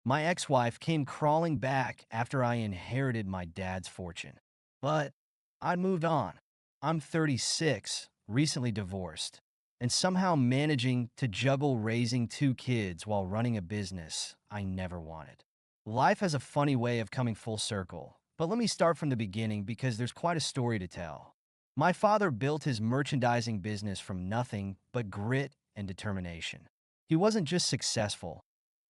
My ex-wife came crawling back after I inherited my dad's fortune. But I moved on. I'm 36, recently divorced, and somehow managing to juggle raising two kids while running a business I never wanted. Life has a funny way of coming full circle, but let me start from the beginning because there's quite a story to tell. My father built his merchandising business from nothing but grit and determination. He wasn't just successful,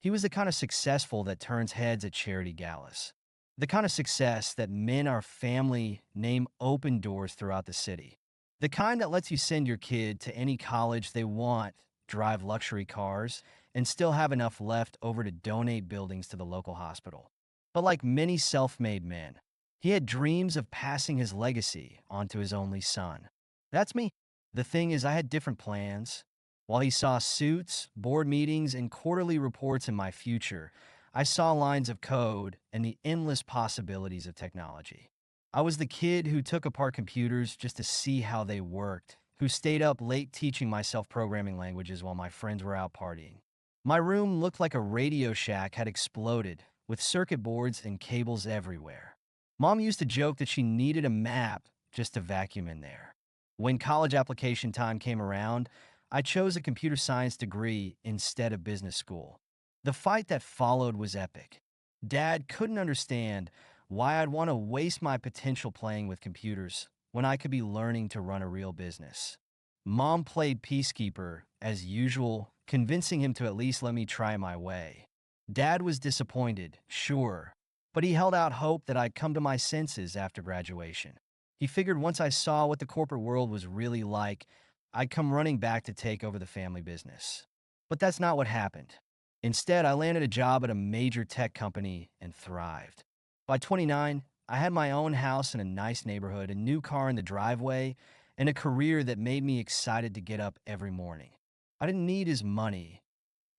he was the kind of successful that turns heads at charity galas. The kind of success that men our family name open doors throughout the city. The kind that lets you send your kid to any college they want, drive luxury cars, and still have enough left over to donate buildings to the local hospital. But like many self-made men, he had dreams of passing his legacy onto his only son. That's me. The thing is, I had different plans. While he saw suits, board meetings, and quarterly reports in my future, I saw lines of code and the endless possibilities of technology. I was the kid who took apart computers just to see how they worked, who stayed up late teaching myself programming languages while my friends were out partying. My room looked like a Radio Shack had exploded, with circuit boards and cables everywhere. Mom used to joke that she needed a map just to vacuum in there. When college application time came around, I chose a computer science degree instead of business school. The fight that followed was epic. Dad couldn't understand why I'd want to waste my potential playing with computers when I could be learning to run a real business. Mom played peacekeeper, as usual, convincing him to at least let me try my way. Dad was disappointed, sure, but he held out hope that I'd come to my senses after graduation. He figured once I saw what the corporate world was really like, I'd come running back to take over the family business. But that's not what happened. Instead, I landed a job at a major tech company and thrived. By 29, I had my own house in a nice neighborhood, a new car in the driveway, and a career that made me excited to get up every morning. I didn't need his money.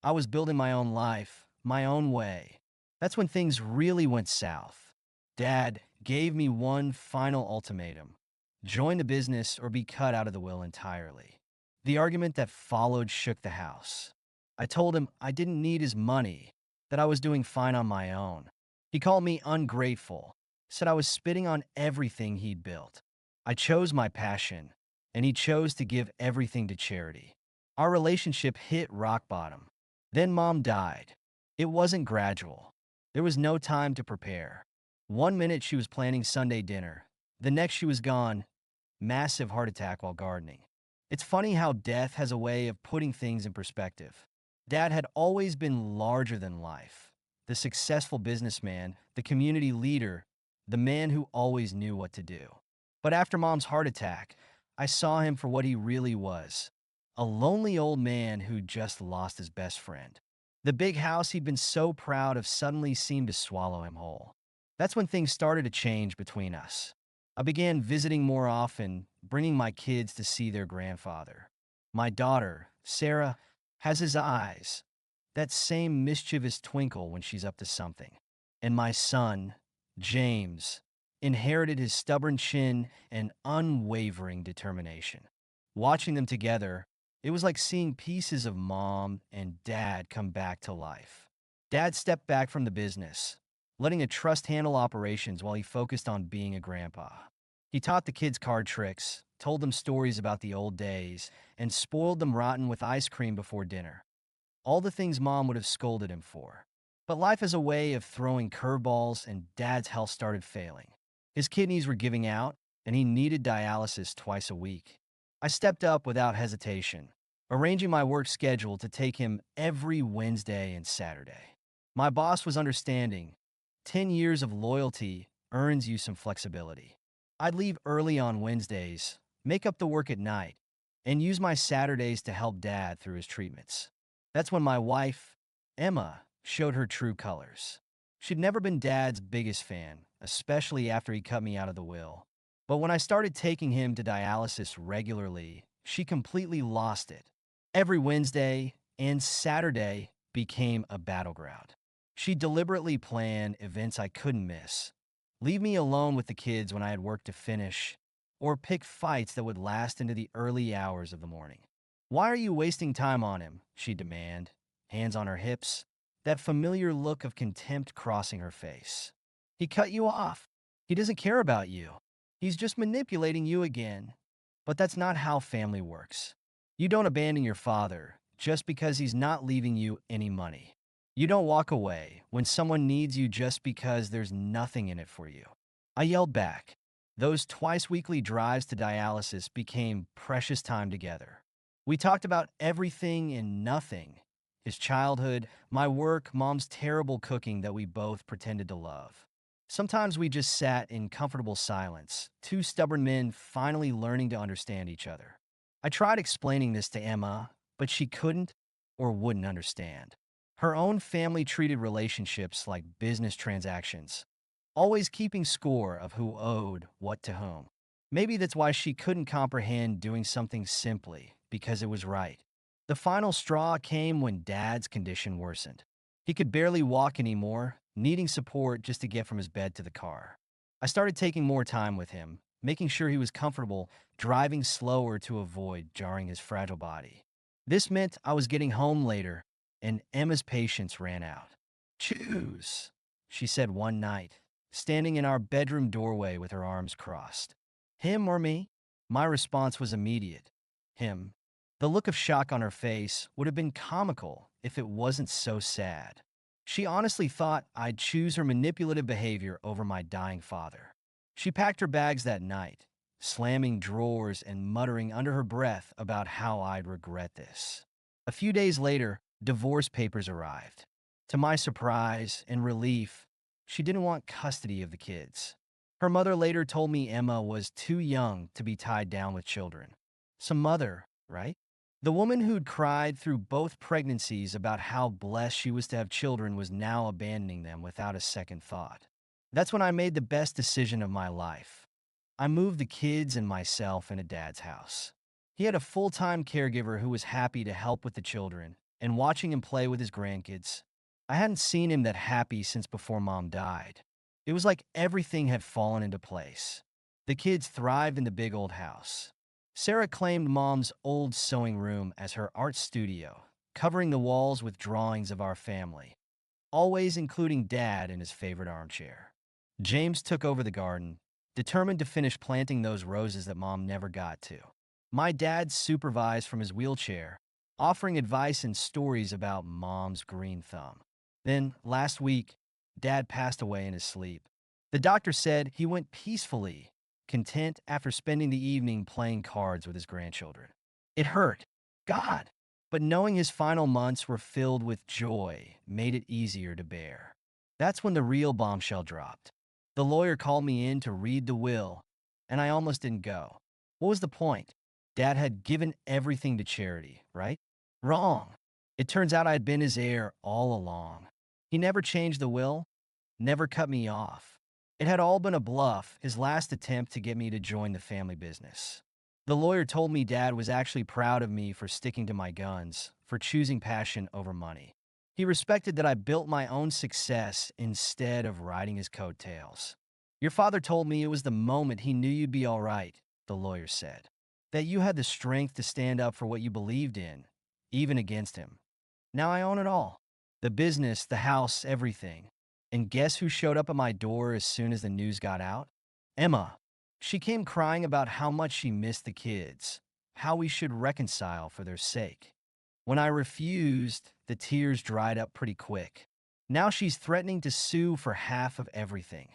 I was building my own life, my own way. That's when things really went south. Dad gave me one final ultimatum: join the business or be cut out of the will entirely. The argument that followed shook the house. I told him I didn't need his money, that I was doing fine on my own. He called me ungrateful, said I was spitting on everything he'd built. I chose my passion, and he chose to give everything to charity. Our relationship hit rock bottom. Then Mom died. It wasn't gradual. There was no time to prepare. One minute she was planning Sunday dinner. The next she was gone. Massive heart attack while gardening. It's funny how death has a way of putting things in perspective. Dad had always been larger than life. The successful businessman, the community leader, the man who always knew what to do. But after Mom's heart attack, I saw him for what he really was: a lonely old man who just lost his best friend. The big house he'd been so proud of suddenly seemed to swallow him whole. That's when things started to change between us. I began visiting more often, bringing my kids to see their grandfather. My daughter, Sarah, has his eyes, that same mischievous twinkle when she's up to something. And my son, James, inherited his stubborn chin and unwavering determination. Watching them together, it was like seeing pieces of Mom and Dad come back to life. Dad stepped back from the business, letting a trust handle operations while he focused on being a grandpa. He taught the kids card tricks, told them stories about the old days, and spoiled them rotten with ice cream before dinner. All the things Mom would have scolded him for. But life has a way of throwing curveballs, and Dad's health started failing. His kidneys were giving out, and he needed dialysis twice a week. I stepped up without hesitation, arranging my work schedule to take him every Wednesday and Saturday. My boss was understanding. 10 years of loyalty earns you some flexibility. I'd leave early on Wednesdays, make up the work at night, and use my Saturdays to help Dad through his treatments. That's when my wife, Emma, showed her true colors. She'd never been Dad's biggest fan, especially after he cut me out of the will. But when I started taking him to dialysis regularly, she completely lost it. Every Wednesday and Saturday became a battleground. She deliberately planned events I couldn't miss, leave me alone with the kids when I had work to finish, or pick fights that would last into the early hours of the morning. "Why are you wasting time on him?" she'd demand, hands on her hips. that familiar look of contempt crossing her face. He cut you off. He doesn't care about you. He's just manipulating you again. But that's not how family works. You don't abandon your father just because he's not leaving you any money. You don't walk away when someone needs you just because there's nothing in it for you. I yelled back. Those twice-weekly drives to dialysis became precious time together. We talked about everything and nothing. His childhood, my work, mom's terrible cooking that we both pretended to love. Sometimes we just sat in comfortable silence, two stubborn men finally learning to understand each other. I tried explaining this to Emma, but she couldn't or wouldn't understand. Her own family treated relationships like business transactions, always keeping score of who owed what to whom. Maybe that's why she couldn't comprehend doing something simply because it was right. The final straw came when Dad's condition worsened. He could barely walk anymore, needing support just to get from his bed to the car. I started taking more time with him, making sure he was comfortable, driving slower to avoid jarring his fragile body. This meant I was getting home later, and Emma's patience ran out. "Choose," she said one night, standing in our bedroom doorway with her arms crossed. "Him or me?" My response was immediate. Him. The look of shock on her face would have been comical if it wasn't so sad. She honestly thought I'd choose her manipulative behavior over my dying father. She packed her bags that night, slamming drawers and muttering under her breath about how I'd regret this. A few days later, divorce papers arrived. To my surprise and relief, she didn't want custody of the kids. Her mother later told me Emma was too young to be tied down with children. Some mother, right? The woman who'd cried through both pregnancies about how blessed she was to have children was now abandoning them without a second thought. That's when I made the best decision of my life. I moved the kids and myself into Dad's house. He had a full-time caregiver who was happy to help with the children and watching him play with his grandkids. I hadn't seen him that happy since before Mom died. It was like everything had fallen into place. The kids thrived in the big old house. Sarah claimed Mom's old sewing room as her art studio, covering the walls with drawings of our family, always including Dad in his favorite armchair. James took over the garden, determined to finish planting those roses that Mom never got to. My dad supervised from his wheelchair, offering advice and stories about Mom's green thumb. Then, last week, Dad passed away in his sleep. The doctor said he went peacefully, content after spending the evening playing cards with his grandchildren. It hurt, God, but knowing his final months were filled with joy made it easier to bear. That's when the real bombshell dropped. The lawyer called me in to read the will, and I almost didn't go. What was the point? Dad had given everything to charity, right? Wrong. It turns out I had been his heir all along. He never changed the will, never cut me off. It had all been a bluff, his last attempt to get me to join the family business. The lawyer told me Dad was actually proud of me for sticking to my guns, for choosing passion over money. He respected that I built my own success instead of riding his coattails. "Your father told me it was the moment he knew you'd be all right," the lawyer said. "That you had the strength to stand up for what you believed in, even against him. Now I own it all. The business, the house, everything. And guess who showed up at my door as soon as the news got out? Emma. She came crying about how much she missed the kids, how we should reconcile for their sake. When I refused, the tears dried up pretty quick. Now she's threatening to sue for half of everything,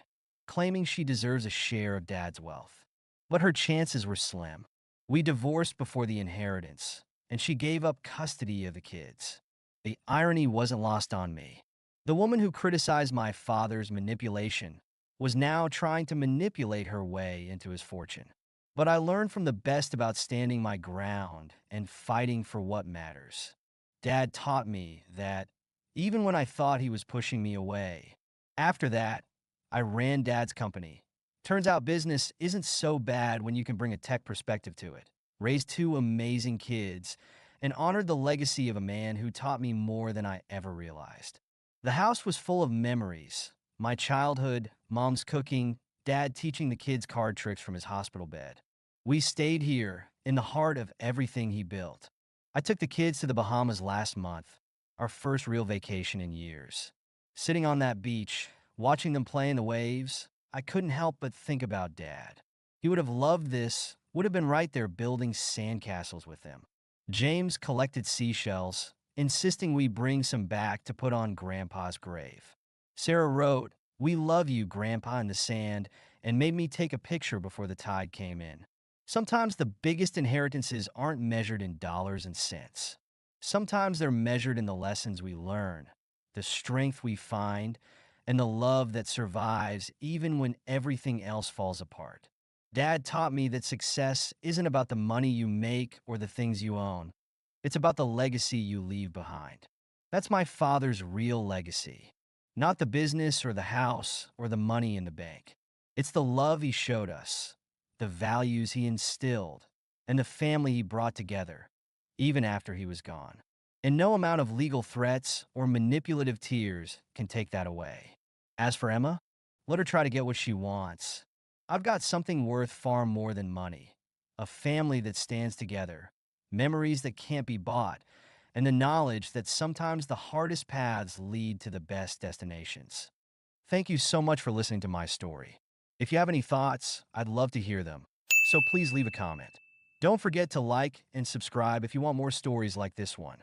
claiming she deserves a share of Dad's wealth. But her chances were slim. We divorced before the inheritance, and she gave up custody of the kids. The irony wasn't lost on me. The woman who criticized my father's manipulation was now trying to manipulate her way into his fortune. But I learned from the best about standing my ground and fighting for what matters. Dad taught me that even when I thought he was pushing me away. After that, I ran Dad's company. Turns out business isn't so bad when you can bring a tech perspective to it. Raised two amazing kids and honored the legacy of a man who taught me more than I ever realized. The house was full of memories. My childhood, Mom's cooking, Dad teaching the kids card tricks from his hospital bed. We stayed here, in the heart of everything he built. I took the kids to the Bahamas last month, our first real vacation in years. Sitting on that beach, watching them play in the waves, I couldn't help but think about Dad. He would have loved this, would have been right there building sandcastles with them. James collected seashells, insisting we bring some back to put on Grandpa's grave. Sarah wrote, "We love you, Grandpa," in the sand, and made me take a picture before the tide came in. Sometimes the biggest inheritances aren't measured in dollars and cents. Sometimes they're measured in the lessons we learn, the strength we find, and the love that survives even when everything else falls apart. Dad taught me that success isn't about the money you make or the things you own. It's about the legacy you leave behind. That's my father's real legacy. Not the business or the house or the money in the bank. It's the love he showed us, the values he instilled, and the family he brought together, even after he was gone. And no amount of legal threats or manipulative tears can take that away. As for Emma, let her try to get what she wants. I've got something worth far more than money, a family that stands together, memories that can't be bought, and the knowledge that sometimes the hardest paths lead to the best destinations. Thank you so much for listening to my story. If you have any thoughts, I'd love to hear them, so please leave a comment. Don't forget to like and subscribe if you want more stories like this one.